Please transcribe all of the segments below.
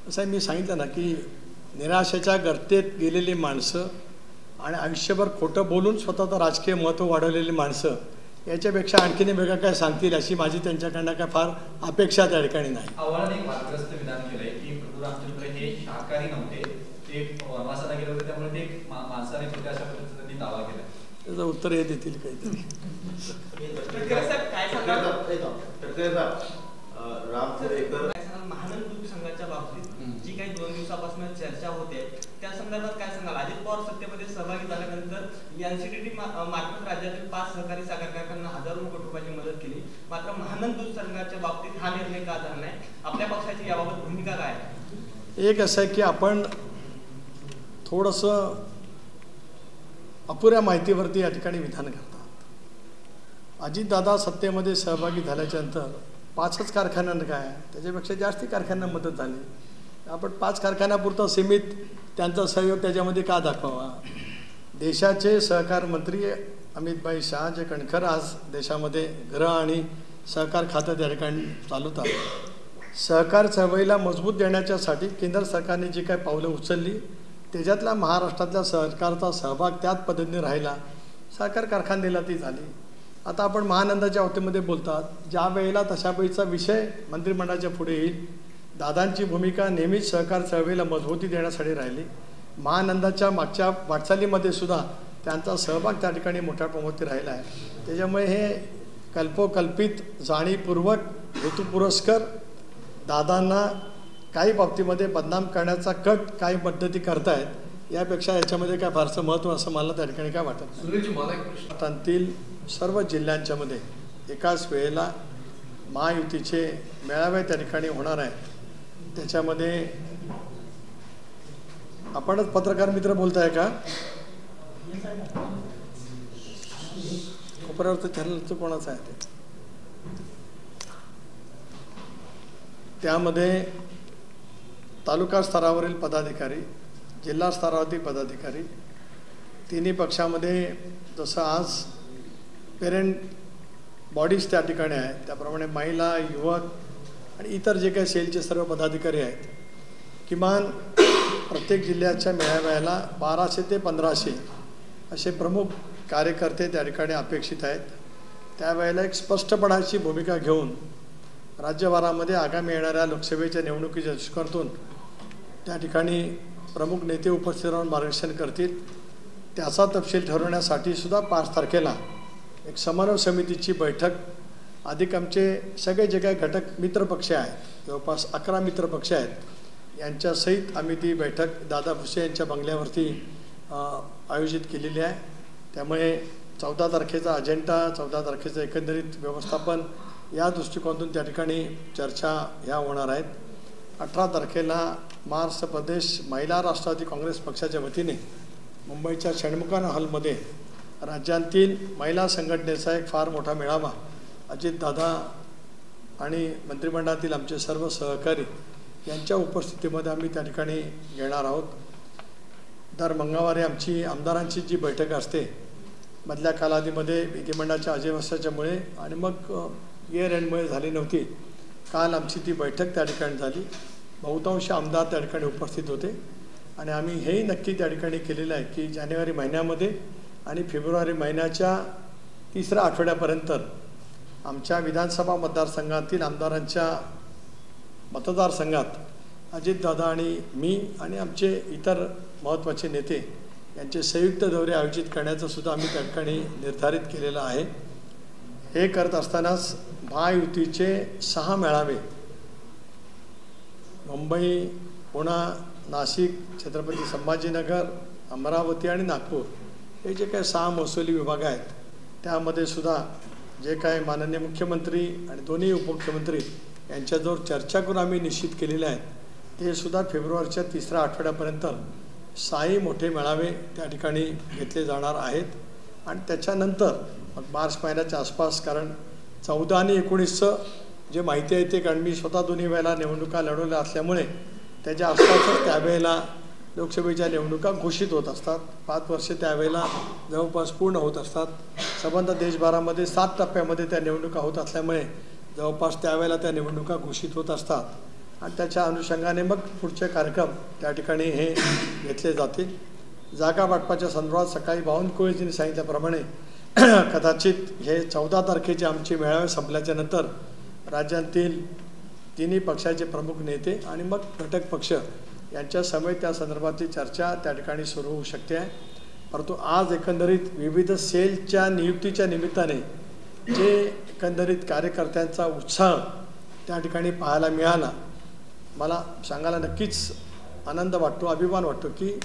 असं मी सांगितलं ना की निराशेच्या गर्तेत गेलेली माणसं आणि आयुष्यभर खोटं बोलून स्वतःचं राजकीय महत्त्व वाढवलेली माणसं याच्यापेक्षा आणखीन वेगळं काय सांगतील अशी माझी त्यांच्याकडनं काय फार अपेक्षा त्या ठिकाणी नाही. आव्हानाने एक वादग्रस्त विधान केलंय की प्रभू रामचंद्र हे शाकाहारी नव्हते, ते वनवासाला गेले होते, त्यामुळे ते मांसाहारी होते अशा पद्धतीने त्यांनी दावा केला. त्याचं उत्तर हे देतील काहीतरी. महानंद दूध संघाच्या बाबतीत जी काही 2 दिवसापासून चर्चा होते त्या संदर्भात काय सांगाल? अजित पवार सत्तेमध्ये सहभागी झाल्यानंतर एनसीडीटी मार्फत राज्यातील 5 सहकारी साखर कारखान्यांना हजारो कोटी रुपयाची मदत केली, मात्र महानंद दूध संघाच्या बाबतीत हा निर्णय का झाला नाही? आपल्या पक्षाची याबाबत भूमिका काय आहे? एक असं आहे की आपण थोडंसं अपुऱ्या माहितीवरती या ठिकाणी विधान करतात. अजितदादा सत्तेमध्ये सहभागी झाल्याच्या नंतर 5च कारखान्यांना काय, त्याच्यापेक्षा जास्ती कारखान्यांना मदत झाली. आपण 5 कारखान्यापुरतं सीमित त्यांचा सहयोग त्याच्यामध्ये का दाखवावा? देशाचे सहकार मंत्री अमितभाई शाह जे कणखर आज देशामध्ये गृह आणि सहकार खातं त्या ठिकाणी चालवतात. सहकार चळवळीला मजबूत देण्याच्यासाठी केंद्र सरकारने जी काही पावलं उचलली त्याच्यातला महाराष्ट्रातल्या सरकारचा सहभाग त्याच पद्धतीने राहिला. सहकार कारखान्याला ती झाली. आता आपण महानंदाच्या बाबतीमध्ये बोलतात, ज्या वेळेला तशा वेळीचा विषय मंत्रिमंडळाच्या पुढे येईल. दादांची भूमिका नेहमीच सहकार चळवळीला मजबूती देण्यासाठी राहिली. महानंदाच्या मागच्या वाटचालीमध्ये सुद्धा त्यांचा सहभाग त्या ठिकाणी मोठ्या प्रमाणात राहिला आहे. त्याच्यामुळे हे कल्पोकल्पित जाणीवपूर्वक हेतुपुरस्कर दादांना काही बाबतीमध्ये बदनाम करण्याचा कट काही पद्धती करतायत, यापेक्षा याच्यामध्ये काय फारसं महत्त्व असं मला त्या ठिकाणी काय वाटत नाही. महाराष्ट्रातील सर्व जिल्ह्यांच्यामध्ये एकाच वेळेला महायुतीचे मेळावे त्या ठिकाणी होणार आहे. त्याच्यामध्ये आपणच पत्रकार मित्र बोलताय का? कोपऱ्यावरचं चॅनलचं कोणाचं आहे ते? त्यामध्ये तालुका स्तरावरील पदाधिकारी, जिल्हा स्तरावरील पदाधिकारी, तिन्ही पक्षामध्ये जसं आज पेरेंट बॉडीज त्या ठिकाणी आहेत त्याप्रमाणे महिला, युवक आणि इतर जे काही सेलचे सर्व पदाधिकारी आहेत, किमान प्रत्येक जिल्ह्याच्या मेळाव्याला 1200 ते 1500 असे प्रमुख कार्यकर्ते त्या ठिकाणी अपेक्षित आहेत. त्यावेळेला एक स्पष्टपणाची भूमिका घेऊन राज्यभरामध्ये आगामी येणाऱ्या लोकसभेच्या निवडणुकीच्या दृष्टिकोनातून त्या ठिकाणी प्रमुख नेते उपस्थित राहून मार्गदर्शन करतील. त्याचा तपशील ठरवण्यासाठी सुद्धा 5 तारखेला एक समन्वय समितीची बैठक, अधिक आमचे सगळे जे काही घटक मित्रपक्ष आहेत, जवळपास 11 मित्रपक्ष आहेत, यांच्यासहित आम्ही ती बैठक दादा भुसे यांच्या बंगल्यावरती आयोजित केलेली आहे. त्यामुळे 14 तारखेचा अजेंडा, 14 तारखेचं एकंदरीत व्यवस्थापन या दृष्टिकोनातून त्या ठिकाणी चर्चा ह्या होणार आहेत. 18 तारखेला महाराष्ट्र प्रदेश महिला राष्ट्रवादी काँग्रेस पक्षाच्या वतीने मुंबईच्या षण्मुखाना हॉलमध्ये राज्यातील महिला संघटनेचा एक फार मोठा मेळावा अजितदादा आणि मंत्रिमंडळातील आमचे सर्व सहकारी यांच्या उपस्थितीमध्ये आम्ही त्या ठिकाणी घेणार आहोत. दर मंगळवारी आमची आमदारांची जी बैठक असते, मधल्या कालावधीमध्ये विधिमंडळाच्या अजेवस्याच्यामुळे आणि मग इयर एंडमुळे झाली नव्हती. काल आमची ती बैठक त्या ठिकाणी झाली. बहुतांश आमदार त्या ठिकाणी उपस्थित होते आणि आम्ही हेही नक्की त्या ठिकाणी केलेलं आहे की जानेवारी महिन्यामध्ये आणि फेब्रुवारी महिन्याच्या 3ऱ्या आठवड्यापर्यंत आमच्या विधानसभा मतदारसंघातील आमदारांच्या मतदारसंघात अजितदादा आणि मी आणि आमचे इतर महत्त्वाचे नेते यांचे संयुक्त दौरे आयोजित करण्याचं सुद्धा आम्ही त्या ठिकाणी निर्धारित केलेलं आहे. हे करत असतानाच महायुतीचे 6 मेळावे मुंबई, पुणे, नाशिक, छत्रपती संभाजीनगर, अमरावती आणि नागपूर हे जे काही 6 महसुली विभाग आहेत, त्यामध्ये सुद्धा जे काही माननीय मुख्यमंत्री आणि दोन्ही उपमुख्यमंत्री यांच्याजवळ चर्चा करून आम्ही निश्चित केलेले आहेत, ते सुद्धा फेब्रुवारीच्या 3ऱ्या आठवड्यापर्यंत 6 मोठे मेळावे त्या ठिकाणी घेतले जाणार आहेत. आणि त्याच्यानंतर मग मार्च महिन्याच्या आसपास, कारण 14 आणि 19चं जे माहिती आहे ते, कारण मी स्वतः दोन्ही वेळेला निवडणुका लढवल्या असल्यामुळे त्याच्या आसपासच त्यावेळेला लोकसभेच्या निवडणुका घोषित होत असतात. 5 वर्षे त्यावेळेला जवळपास पूर्ण होत असतात. संबंध देशभरामध्ये 7 टप्प्यामध्ये त्या निवडणुका होत असल्यामुळे जवळपास त्यावेळेला त्या निवडणुका घोषित होत असतात. आणि त्याच्या अनुषंगाने मग पुढचे कार्यक्रम त्या ठिकाणी हे घेतले जातील. जागा वाटपाच्या संदर्भात सकाळी बावनकुळेजींनी सांगितल्याप्रमाणे कदाचित हे 14 तारखेचे आमचे मेळावे संपल्याच्या नंतर राज्यातील तिन्ही पक्षाचे प्रमुख नेते आणि मग घटक पक्ष यांच्या समेत त्या संदर्भातली चर्चा त्या ठिकाणी सुरू होऊ शकते आहे. परंतु आज एकंदरीत विविध सेलच्या नियुक्तीच्या निमित्ताने जे एकंदरीत कार्यकर्त्यांचा उत्साह त्या ठिकाणी पाहायला मिळाला, मला सांगायला नक्कीच आनंद वाटतो, अभिमान वाटतो की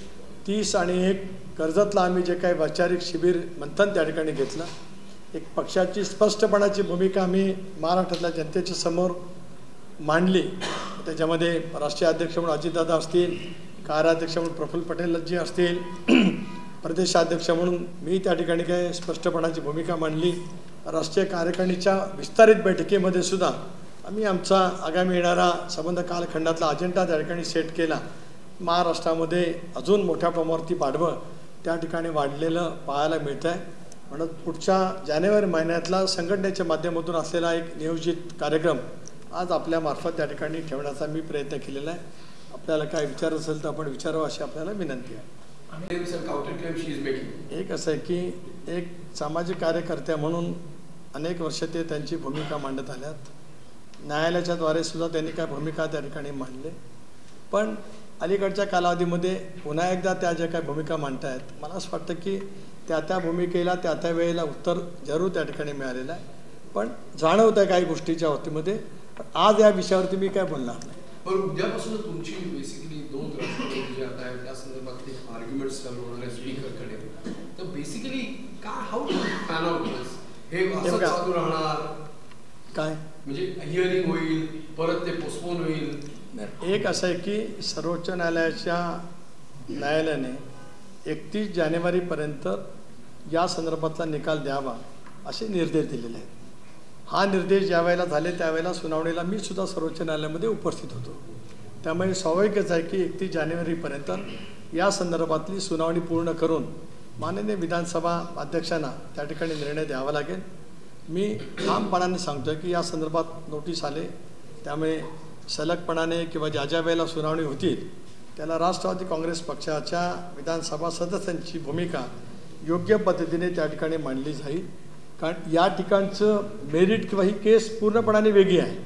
30 आणि 1 कर्जतला आम्ही जे काही वैचारिक शिबिर मंथन त्या ठिकाणी घेतलं, एक पक्षाची स्पष्टपणाची भूमिका आम्ही महाराष्ट्रातल्या जनतेच्या समोर मांडली. त्याच्यामध्ये राष्ट्रीय अध्यक्ष म्हणून अजितदादा असतील, कार्याध्यक्ष म्हणून प्रफुल्ल पटेलजी असतील, प्रदेशाध्यक्ष म्हणून मी त्या ठिकाणी काय स्पष्टपणाची भूमिका मांडली. राष्ट्रीय कार्यकारिणीच्या विस्तारित बैठकीमध्ये सुद्धा आम्ही आमचा आगामी येणारा संबंध कालखंडातला अजेंडा त्या ठिकाणी सेट केला. महाराष्ट्रामध्ये अजून मोठ्या प्रमाणावरती पाठबळ त्या ठिकाणी वाढलेलं पाहायला मिळतं आहे. म्हणून पुढच्या जानेवारी महिन्यातला संघटनेच्या माध्यमातून असलेला एक नियोजित कार्यक्रम आज आपल्यामार्फत त्या ठिकाणी ठेवण्याचा मी प्रयत्न केलेला आहे. आपल्याला काय विचार असेल तर आपण विचारावं अशी आपल्याला विनंती आहे. एक असं आहे की एक सामाजिक कार्यकर्त्या म्हणून अनेक वर्ष ते त्यांची भूमिका मांडत आल्यात. न्यायालयाच्या द्वारे सुद्धा त्यांनी काय भूमिका त्या ठिकाणी मांडले. पण अलीकडच्या कालावधीमध्ये पुन्हा एकदा त्या ज्या काही भूमिका मांडत आहेत, मला असं वाटतं की त्या भूमिकेला त्या वेळेला उत्तर जरूर त्या ठिकाणी मिळालेलं आहे. पण जाणवत आहे काही गोष्टीच्या बाबतीमध्ये. आज या विषयावरती मी काय बोलणार नाही. पण उद्यापासून तुमची बेसिकली 2 राष्ट्रपती जे आता आहेत त्या संदर्भातले आर्ग्युमेंट्स चालू होणार आहे स्पीकरकडे. तर बेसिकली काय हाऊ टू पॅन आउट हे असं चालू राहणार काय म्हणजे हिअरिंग होईल, परत ते पोस्टपोन होईल? एक असं आहे की सर्वोच्च न्यायालयाने 31 जानेवारीपर्यंत या संदर्भातला निकाल द्यावा असे निर्देश दिलेले आहेत. हा निर्देश ज्या वेळेला झाले त्यावेळेला सुनावणीला मी सुद्धा सर्वोच्च न्यायालयामध्ये उपस्थित होतो. त्यामुळे स्वाभाविकच आहे की 31 जानेवारीपर्यंत या संदर्भातली सुनावणी पूर्ण करून माननीय विधानसभा अध्यक्षांना त्या ठिकाणी निर्णय द्यावा लागेल. मी ठामपणाने सांगतो आहे की या संदर्भात नोटीस आले, त्यामुळे सलगपणाने किंवा ज्या वेळेला सुनावणी होतील त्याला राष्ट्रवादी काँग्रेस पक्षाच्या विधानसभा सदस्यांची भूमिका योग्य पद्धतीने त्या ठिकाणी मांडली जाईल. कारण या ठिकाणचं मेरिट किंवा ही केस पूर्णपणाने वेगळी आहे.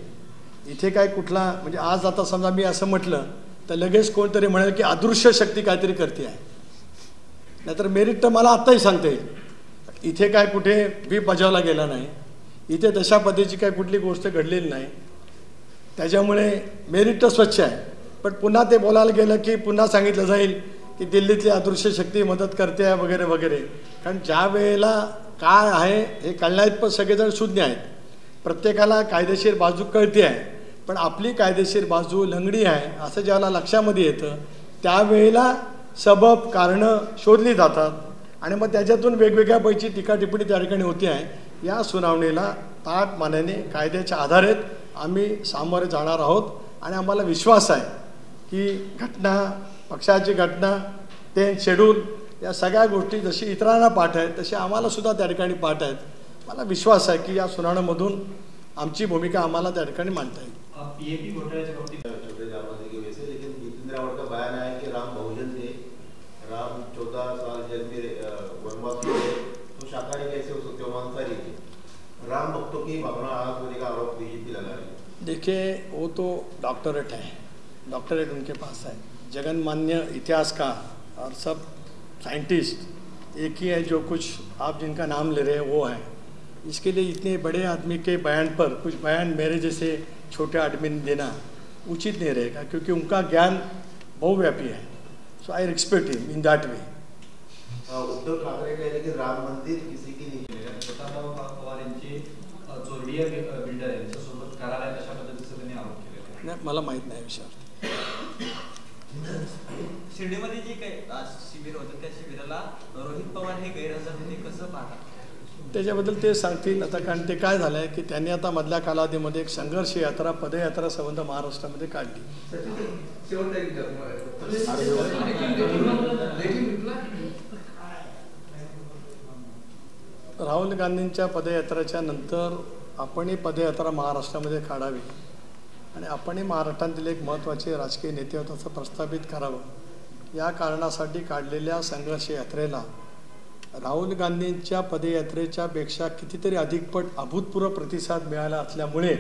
इथे काय कुठला म्हणजे आज आता समजा मी असं म्हटलं तर लगेच कोणतरी म्हणेल की अदृश्य शक्ती काहीतरी करते आहे, नाहीतर मेरिट तर मला आत्ताही सांगता येईल. इथे काय कुठे व्हीप बजावला गेला नाही, इथे तशा पद्धतीची काय कुठली गोष्ट घडलेली नाही, त्याच्यामुळे मेरिट तर स्वच्छ आहे. पण पुन्हा ते बोलायला गेलं की पुन्हा सांगितलं जाईल की दिल्लीतली अदृश्य शक्ती मदत करते आहे वगैरे वगैरे. कारण ज्या वेळेला काय आहे हे कळण्यात पण सगळेजण शून्य आहेत. प्रत्येकाला कायदेशीर बाजू कळते आहे, पण आपली कायदेशीर बाजू लंगडी आहे असं ज्याला लक्षामध्ये येतं त्यावेळेला सबब कारणं शोधली जातात आणि मग त्याच्यातून वेगवेगळ्या पैकी टीका टिप्पणी त्या ठिकाणी होती आहे. या सुनावणीला ताठ मानेने कायद्याच्या आधारेत आम्ही सामोरे जाणार आहोत आणि आम्हाला विश्वास आहे की घटना, पक्षाची घटना, ते शेड्यूल या सगळ्या गोष्टी जशी इतरांना पाठ आहेत तशी आम्हाला सुद्धा त्या ठिकाणी पाठ आहेत. मला विश्वास आहे की या सुनावणीमधून आमची भूमिका आम्हाला त्या ठिकाणी मांडता येईल. पीएपी घोटाळ्याच्या बाबतीत लेकिन जितेंद्र रावत का बयान आया कि राम बहुजन थे, राम 14 साल जेल में वनवास हुए, तो शाकाहारी कैसे हो सकते हो, मांसाहारी थे. राम भक्तों की भावना आग होने का आरोप बीजेपी लगा रही है. देखिए वो तो डॉक्टरेट है, डॉक्टरेट उनके पास है. जगन्मान्य इतिहासकार और सब साइंटिस्ट एक ही है, जो कुछ आप जिनका नाम ले रहे हैं वो है. इसके लिए इतने बड़े आदमी के बयान पर कुछ बयान मेरे जैसे छोटे आदमी ने देना उचित नहीं रहेगा, क्योंकि उनका ज्ञान बहुव्यापी है. So I respect him in that way. Uddhav Thackeray कह रहे कि राम मंदिर किसी की नहीं. स्वतःभाऊ पवार यांची चोरडीया बिल्डर आहे त्यांच्यासोबत करार आहे अशा पद्धतीचा त्यांनी आरोप केलेला नाही, मला माहीत नाही विषयावर. शिर्डीमध्ये जे काही शिबिर होतं त्या शिबिराला रोहित पवार हे गैरहजर होते, कसं पाहता? त्याच्याबद्दल ते सांगतील आता. कारण ते काय झालं आहे की त्यांनी आता मधल्या कालावधीमध्ये एक संघर्ष यात्रा, पदयात्रा संबंध महाराष्ट्रामध्ये काढली. राहुल गांधींच्या पदयात्रेच्या नंतर आपणही पदयात्रा महाराष्ट्रामध्ये काढावी आणि आपणही महाराष्ट्रातील एक महत्त्वाचे राजकीय नेते आहोत असं प्रस्थापित करावं या कारणासाठी काढलेल्या संघर्ष यात्रेला राहुल गांधींच्या पदयात्रेच्या पेक्षा कितीतरी अधिकपट अभूतपूर्व प्रतिसाद मिळाला असल्यामुळे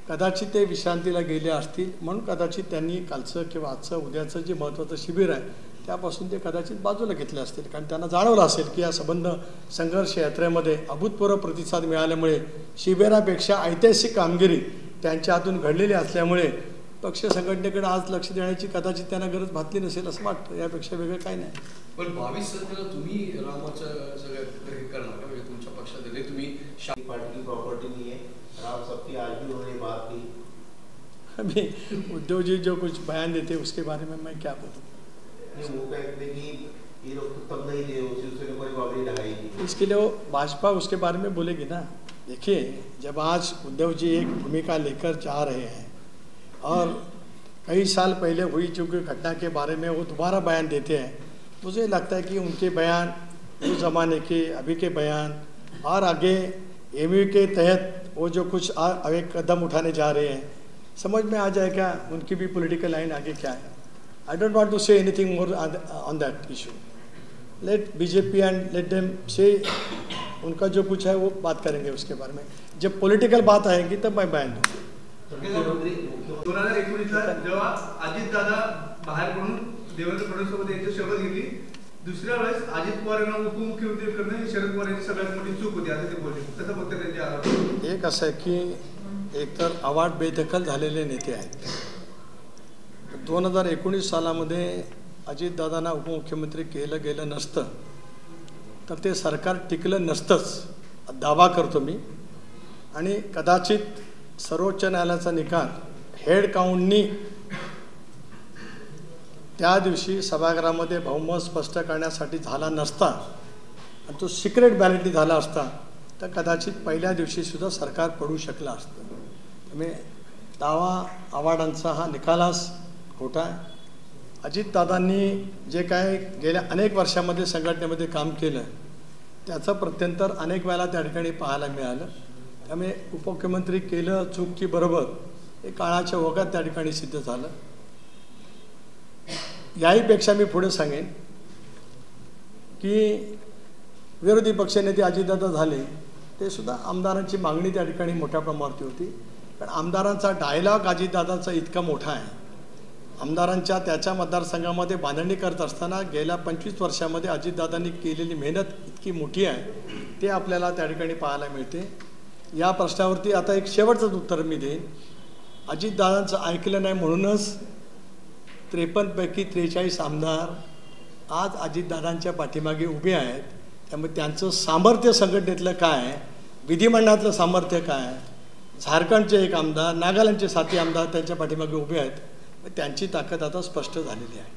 कदाचित ते विश्रांतीला गेले असतील, म्हणून कदाचित त्यांनी कालचं किंवा आजचं उद्याचं जे महत्त्वाचं शिबिर आहे त्यापासून ते कदाचित बाजूला घेतले असतील, कारण त्यांना जाणवलं असेल की या संबंध संघर्ष यात्रेमध्ये अभूतपूर्व प्रतिसाद मिळाल्यामुळे शिबिरापेक्षा ऐतिहासिक कामगिरी त्यांच्या हातून घडलेली असल्यामुळे पक्ष संघटनेकडे आज लक्ष देण्याची कदाचित त्यांना गरज भासली नसेल असं वाटतं. यापेक्षा वेगळं काही नाही. पण 22 तारखेला तुम्ही रामाचं सगळं हे करणार का? म्हणजे तुमच्या पक्षात तुम्ही पार्टी की प्रॉपर्टी नहीं है, राम सबकी आज भी उन्होंने बात की. अभी उद्धव जी जो कुछ बयान देते उसके बारे में मैं क्या बोलूँ. वो कहते हैं कि ये लोग तो तब नहीं थे, शिवसेना पर बाबरी ढाई. इसके लिए वो भाजपा उसके बारे में बोलेगी ना. देखिए, जब आज उद्धव जी एक भूमिका लेकर जा रहे हैं और कई साल पहले हुई चुकी घटना के बारे में वो दोबारा बयान देते हैं, मुझे लगता है कि उनके बयान उस ज़माने के अभी के बयान और आगे एमयू के तहत वो जो कुछ एक कदम उठाने जा रहे हैं समझ में आ जाएगा उनकी भी पॉलिटिकल लाइन आगे क्या है. I don't want to say anything more on that issue. Let BJP and let them say उनका जो कुछ है वो बात करेंगे उसके बारे में. जब पॉलिटिकल बात आएगी तब मैं बयान दूँगा. 2019ला जेव्हा अजितदादा बाहेर पडून देवेंद्र फडणवीससोबत यांची शपथ घेतली, दुसऱ्या वेळेस अजित पवार यांना उपमुख्यमंत्री करणं ही शरद पवार यांची सगळ्यात मोठी चूक होती असं ते बोलले. कसं बघतात त्यांचे आरोप? एक असं आहे की एकतर अवाढ बेदखल झालेले नेते आहेत. 2019 सालामध्ये अजितदादांना उपमुख्यमंत्री केलं गेलं नसतं तर ते सरकार टिकलं नसतंच दावा करतो मी. आणि कदाचित सर्वोच्च न्यायालयाचा निकाल हेड काउंटनी त्या दिवशी सभागृहामध्ये बहुमत स्पष्ट करण्यासाठी झाला नसता आणि तो सिक्रेट बॅलेटनी झाला असता तर कदाचित पहिल्या दिवशीसुद्धा सरकार पडू शकलं असतं. त्यामुळे दावा आवाडांचा हा निकालाच खोटा आहे. अजितदादांनी जे काय गेल्या अनेक वर्षामध्ये संघटनेमध्ये काम केलं त्याचं प्रत्यंतर अनेक वेळेला त्या ठिकाणी पाहायला मिळालं. त्यामुळे उपमुख्यमंत्री केलं चूक की बरोबर हे काळाच्या ओघात त्या ठिकाणी सिद्ध झालं. याहीपेक्षा मी पुढे सांगेन की विरोधी पक्षनेते अजितदादा झाले ते सुद्धा आमदारांची मागणी त्या ठिकाणी मोठ्या प्रमाणावरती होती. पण आमदारांचा डायलॉग अजितदादाचा इतका मोठा आहे. आमदारांच्या त्याच्या मतदारसंघामध्ये बांधणी करत असताना गेल्या 25 वर्षामध्ये अजितदादांनी केलेली मेहनत इतकी मोठी आहे ते आपल्याला त्या ठिकाणी पाहायला मिळते. या प्रश्नावरती आता एक शेवटचंच उत्तर मी देईन. अजितदादांचं ऐकलं नाही म्हणूनच 53 पैकी 43 आमदार आज अजितदादांच्या पाठीमागे उभे आहेत. त्यामुळे त्यांचं सामर्थ्य संघटनेतलं काय, विधिमंडळातलं सामर्थ्य काय, झारखंडचे एक आमदार, नागालँडचे 7 आमदार त्यांच्या पाठीमागे उभे आहेत. त्यांची ताकद आता स्पष्ट झालेली आहे.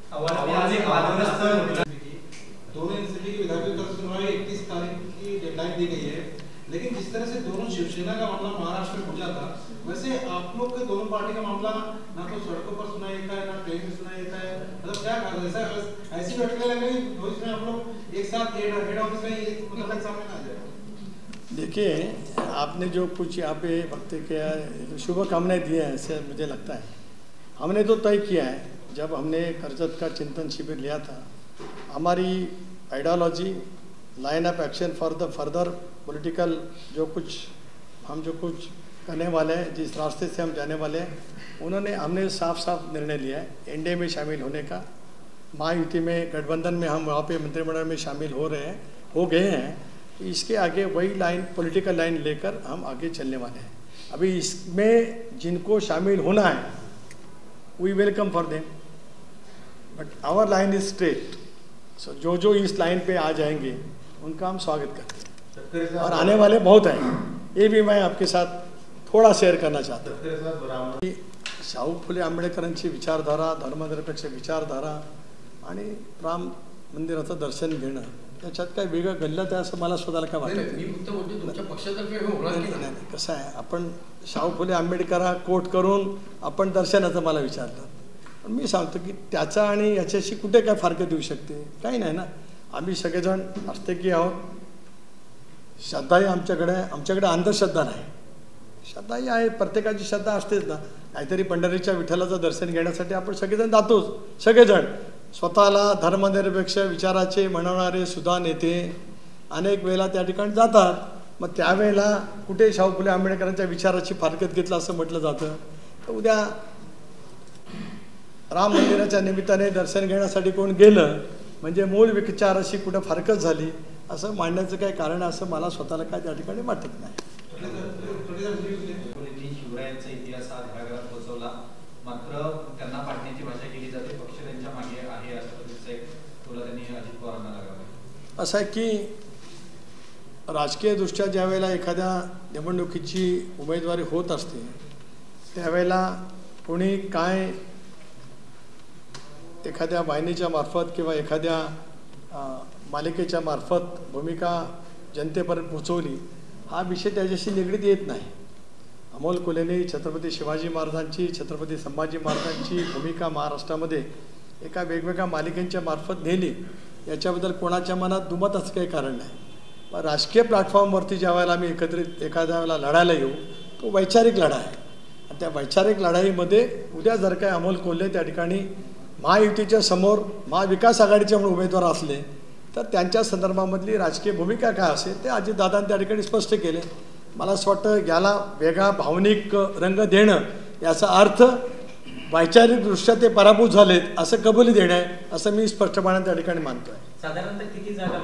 दोनों एनसीपी की विधायकों की सुनवाई 31 तारीख की डेडलाइन दी गई है, लेकिन जिस तरह से दोनों शिवसेना का मामला महाराष्ट्र में पूछा था, वैसे आप लोग के दोनों पार्टी का मामला ना तो सड़कों पर सुनाई देता है ना ट्रेन में सुनाई देता है. मतलब क्या ऐसा ऐसी बैठकें लगाई जिसमें आप लोग एक साथ हेड ऑफिस में एक मतलब सामने आ जाए. देखिए, आपने जो कुछ यहाँ पे वक्त किया शुभकामनाएं दी हैं ऐसे मुझे लगता है. हमने तो तय किया है जब हमने कर्जत का चिंतन शिविर लिया था, हमारी ideology line of action for the further political जो कुछ करने वाले हैं, जिस रास्ते से हम जाने वाले हैं, हमने साफ निर्णय लिया है एनडीए में शामिल होने का. महायुति में गठबंधन में हम वहाँ पे मंत्रिमंडल में शामिल हो गए हैं. इसके आगे वही लाइन पॉलिटिकल लाइन लेकर हम आगे चलने वाले हैं. अभी इसमें जिनको शामिल होना है we welcome for them, but our line is straight. So जो इस लाइन पे आ जाएंगे उनका हम स्वागत करते हैं और आने वाले बहुत हैं. ये भी मैं आपके साथ थोड़ा शेअर करना चाहतो. शाहू फुले आंबेडकरांची विचारधारा, धर्मनिरपेक्ष विचारधारा आणि राम मंदिराचं दर्शन घेणं त्याच्यात काय वेगळं घडलं ते असं मला स्वतःला काय वाटतं. मी फक्त म्हणजे तुमच्या पक्षातर्फे होणार की नाही. कसं आहे, आपण शाहू फुले आंबेडकरा कोट करून आपण दर्शनाचं मला विचारलं. पण मी सांगतो की त्याचा आणि याच्याशी कुठे काय फरक देऊ शकते, काही नाही ना. आम्ही सगळेजण आस्तिकी आहोत. श्रद्धाही आमच्याकडे अंधश्रद्धा नाही. श्रद्धा ही आहे, प्रत्येकाची श्रद्धा असतेच ना. काहीतरी पंढरीच्या विठ्ठलाचं दर्शन घेण्यासाठी आपण सगळेजण जातोच. सगळेजण स्वतःला धर्मनिरपेक्ष विचाराचे म्हणणारे सुद्धा नेते अनेक वेळेला त्या ठिकाणी जातात. मग त्यावेळेला कुठे शाहू फुले आंबेडकरांच्या विचाराची फारकत घेतलं असं म्हटलं जातं. तर उद्या राम मंदिराच्या निमित्ताने दर्शन घेण्यासाठी कोण गेलं म्हणजे मूळ विचाराशी कुठं फारकत झाली असं मांडण्याचं काही कारण असं मला स्वतःला काय त्या ठिकाणी वाटत नाही. शिवरायांचा इतिहास हा घराघरात पोहोचवला, मात्र त्यांना पाडण्याची भाषा केली जाते, पक्ष त्यांच्या मागे आहे अशा पद्धतीचा एक तुला त्यांनी अजित पवारांना लागावा. असं आहे की राजकीयदृष्ट्या ज्या वेळेला एखाद्या निवडणुकीची उमेदवारी होत असते त्यावेळेला कोणी काय एखाद्या वाहिनीच्या मार्फत किंवा एखाद्या मालिकेच्या मार्फत भूमिका जनतेपर्यंत पोचवली हा विषय त्याच्याशी निगडीत येत नाही. अमोल कोल्हेने छत्रपती शिवाजी महाराजांची, छत्रपती संभाजी महाराजांची भूमिका महाराष्ट्रामध्ये एका वेगवेगळ्या मालिकेच्या मार्फत नेली याच्याबद्दल कोणाच्या मनात दुमत असं काही कारण नाही. पण राजकीय प्लॅटफॉर्मवरती ज्या वेळेला आम्ही एकत्रित एखाद्या वेळेला लढायला येऊ तो वैचारिक लढा आहे. आणि त्या वैचारिक लढाईमध्ये उद्या जर काय अमोल कोल्हे त्या ठिकाणी महायुतीच्या समोर महाविकास आघाडीचे म्हणून उमेदवार असले तर त्यांच्या संदर्भामधली राजकीय भूमिका काय असेल ते अजितदादांनी त्या ठिकाणी स्पष्ट केले. मला असं वाटतं याला वेगळा भावनिक रंग देणं याचा अर्थ वैचारिकदृष्ट्या ते पराभूत झालेत असं कबुली देणं आहे असं मी स्पष्टपणे त्या ठिकाणी मानतो आहे. साधारणतः किती जागा